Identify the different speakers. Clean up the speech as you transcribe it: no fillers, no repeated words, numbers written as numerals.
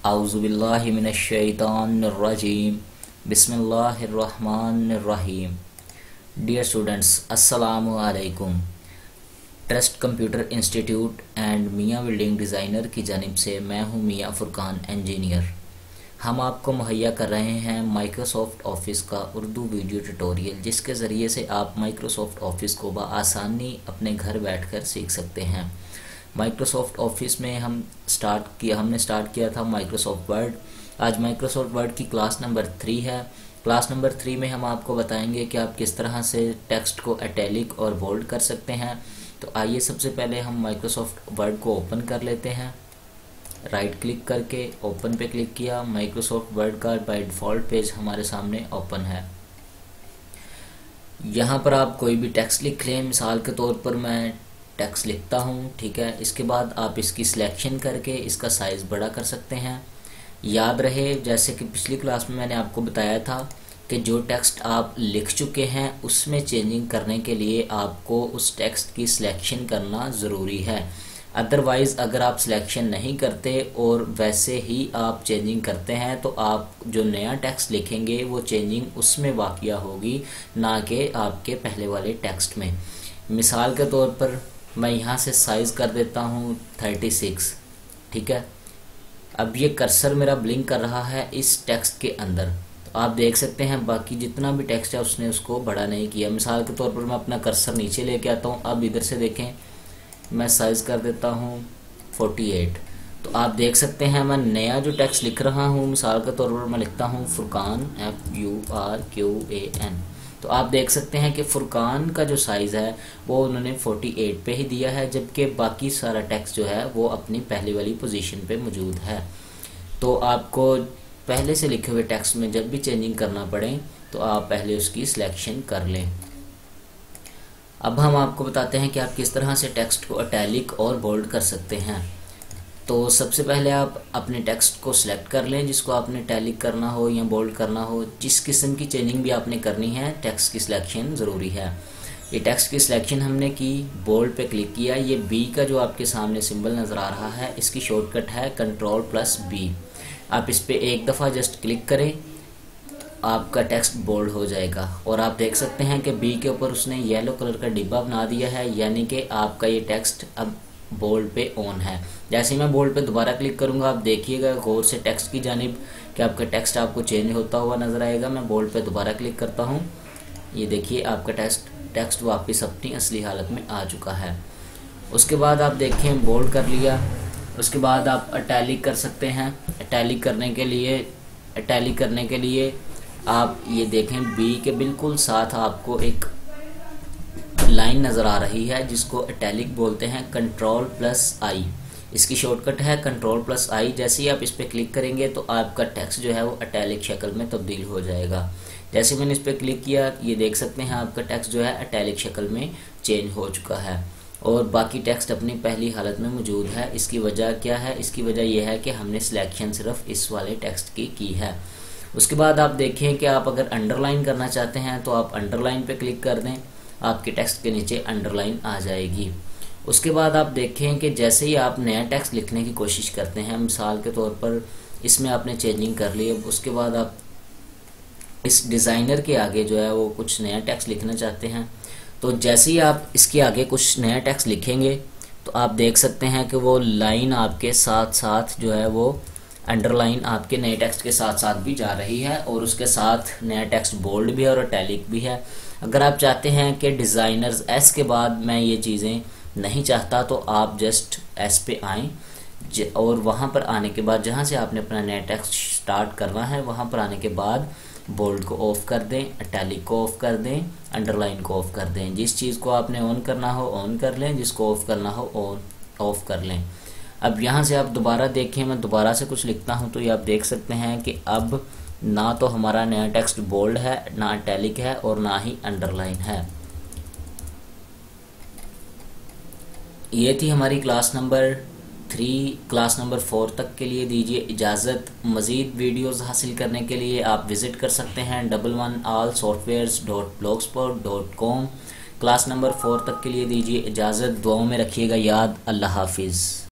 Speaker 1: आउज़ुबिल्लाहि मिनश्शैतानिर्रजीम बिस्मिल्लाहिर्रहमानिर्रहीम। Dear students, अस्सलामु अलैकुम। ट्रस्ट कंप्यूटर इंस्टीट्यूट एंड मियाँ बिल्डिंग डिज़ाइनर की जानिब से मैं हूँ मियाँ फुरकान इंजीनियर। हम आपको मुहैया कर रहे हैं माइक्रोसॉफ्ट ऑफिस का उर्दू वीडियो ट्यूटोरियल, जिसके ज़रिए से आप माइक्रोसॉफ्ट ऑफिस को बआसानी अपने घर बैठकर सीख सकते हैं। माइक्रोसॉफ्ट ऑफिस में हमने स्टार्ट किया था माइक्रोसॉफ्ट वर्ड। आज माइक्रोसॉफ्ट वर्ड की क्लास नंबर 3 है। क्लास नंबर 3 में हम आपको बताएंगे कि आप किस तरह से टेक्स्ट को इटैलिक और बोल्ड कर सकते हैं। तो आइए सबसे पहले हम माइक्रोसॉफ्ट वर्ड को ओपन कर लेते हैं। राइट क्लिक करके ओपन पे क्लिक किया। माइक्रोसॉफ्ट वर्ड का बाय डिफ़ॉल्ट पेज हमारे सामने ओपन है। यहाँ पर आप कोई भी टेक्स्ट लिख लें। मिसाल के तौर पर मैं टेक्स्ट लिखता हूँ, ठीक है। इसके बाद आप इसकी सिलेक्शन करके इसका साइज़ बड़ा कर सकते हैं। याद रहे, जैसे कि पिछली क्लास में मैंने आपको बताया था कि जो टेक्स्ट आप लिख चुके हैं उसमें चेंजिंग करने के लिए आपको उस टेक्स्ट की सिलेक्शन करना ज़रूरी है। अदरवाइज़ अगर आप सिलेक्शन नहीं करते और वैसे ही आप चेंजिंग करते हैं तो आप जो नया टेक्स्ट लिखेंगे वो चेंजिंग उसमें वाक़या होगी, ना कि आपके पहले वाले टेक्स्ट में। मिसाल के तौर पर मैं यहाँ से साइज़ कर देता हूँ 36, ठीक है। अब ये कर्सर मेरा ब्लिंक कर रहा है इस टेक्स्ट के अंदर, तो आप देख सकते हैं बाकी जितना भी टेक्स्ट है उसने उसको बड़ा नहीं किया। मिसाल के तौर पर मैं अपना कर्सर नीचे लेके आता हूँ। अब इधर से देखें, मैं साइज़ कर देता हूँ 48, तो आप देख सकते हैं मैं नया जो टेक्स्ट लिख रहा हूँ, मिसाल के तौर पर मैं लिखता हूँ फुरकान, FURQAN, तो आप देख सकते हैं कि फुरकान का जो साइज़ है वो उन्होंने 48 पे ही दिया है, जबकि बाकी सारा टेक्स्ट जो है वो अपनी पहले वाली पोजीशन पे मौजूद है। तो आपको पहले से लिखे हुए टेक्स्ट में जब भी चेंजिंग करना पड़े तो आप पहले उसकी सिलेक्शन कर लें। अब हम आपको बताते हैं कि आप किस तरह से टेक्स्ट को इटैलिक और बोल्ड कर सकते हैं। तो सबसे पहले आप अपने टेक्स्ट को सिलेक्ट कर लें जिसको आपने इटैलिक करना हो या बोल्ड करना हो। जिस किस्म की चेंजिंग भी आपने करनी है, टेक्स्ट की सिलेक्शन ज़रूरी है। ये टेक्स्ट की सिलेक्शन हमने की, बोल्ड पे क्लिक किया। ये बी का जो आपके सामने सिंबल नज़र आ रहा है, इसकी शॉर्टकट है Ctrl+B। आप इस पर एक दफ़ा जस्ट क्लिक करें, आपका टेक्स्ट बोल्ड हो जाएगा। और आप देख सकते हैं कि बी के ऊपर उसने येलो कलर का डिब्बा बना दिया है, यानी कि आपका ये टेक्स्ट अब बोल्ड पे ऑन है। जैसे मैं बोल्ड पे दोबारा क्लिक करूंगा, आप देखिएगा गौर से टेक्स्ट की जानिब कि आपका टेक्स्ट आपको चेंज होता हुआ नज़र आएगा। मैं बोल्ड पे दोबारा क्लिक करता हूँ, ये देखिए आपका टेक्स्ट वापस अपनी असली हालत में आ चुका है। उसके बाद आप देखें बोल्ड कर लिया। उसके बाद आप इटैलिक कर सकते हैं। इटैलिक करने के लिए आप ये देखें बी के बिल्कुल साथ आपको एक लाइन नज़र आ रही है जिसको इटैलिक बोलते हैं, Ctrl+I। इसकी शॉर्टकट है Ctrl+I। जैसे ही आप इस पर क्लिक करेंगे तो आपका टेक्स्ट जो है वो इटैलिक शक्ल में तब्दील हो जाएगा। जैसे मैंने इस पर क्लिक किया, ये देख सकते हैं आपका टेक्स्ट जो है इटैलिक शक्ल में चेंज हो चुका है और बाकी टेक्स्ट अपनी पहली हालत में मौजूद है। इसकी वजह क्या है? इसकी वजह यह है कि हमने सिलेक्शन सिर्फ इस वाले टेक्स्ट की है। उसके बाद आप देखें कि आप अगर अंडरलाइन करना चाहते हैं तो आप अंडरलाइन पे क्लिक कर दें, आपके टेक्स्ट के नीचे अंडरलाइन आ जाएगी। उसके बाद आप देखें कि जैसे ही आप नया टेक्स्ट लिखने की कोशिश करते हैं, मिसाल के तौर पर इसमें आपने चेंजिंग कर ली, उसके बाद आप इस डिज़ाइनर के आगे जो है वो कुछ नया टेक्स्ट लिखना चाहते हैं, तो जैसे ही आप इसके आगे कुछ नया टेक्स्ट लिखेंगे तो आप देख सकते हैं कि वो लाइन आपके साथ साथ जो है वो अंडरलाइन आपके नए टेक्स्ट के साथ साथ भी जा रही है और उसके साथ नया टेक्स्ट बोल्ड भी है और इटैलिक भी है। अगर आप चाहते हैं कि डिज़ाइनर्स एस के बाद मैं ये चीज़ें नहीं चाहता तो आप जस्ट एस पे आएँ और वहाँ पर आने के बाद जहाँ से आपने अपना नया टेक्स्ट स्टार्ट करना है वहाँ पर आने के बाद बोल्ड को ऑफ कर दें, इटैलिक को ऑफ कर दें, अंडरलाइन को ऑफ कर दें। जिस चीज़ को आपने ऑन करना हो ऑन कर लें, जिसको ऑफ करना हो ऑफ कर लें। अब यहाँ से आप दोबारा देखें, मैं दोबारा से कुछ लिखता हूँ तो ये आप देख सकते हैं कि अब ना तो हमारा नया टेक्स्ट बोल्ड है, ना इटैलिक है और ना ही अंडरलाइन है। ये थी हमारी क्लास नंबर 3। क्लास नंबर 4 तक के लिए दीजिए इजाज़त। मज़ीद वीडियोस हासिल करने के लिए आप विज़िट कर सकते हैं 11allsoftwares.blogspot.com। क्लास नंबर 4 तक के लिए दीजिए इजाज़त। दुआओं में रखिएगा याद। अल्लाह हाफिज़।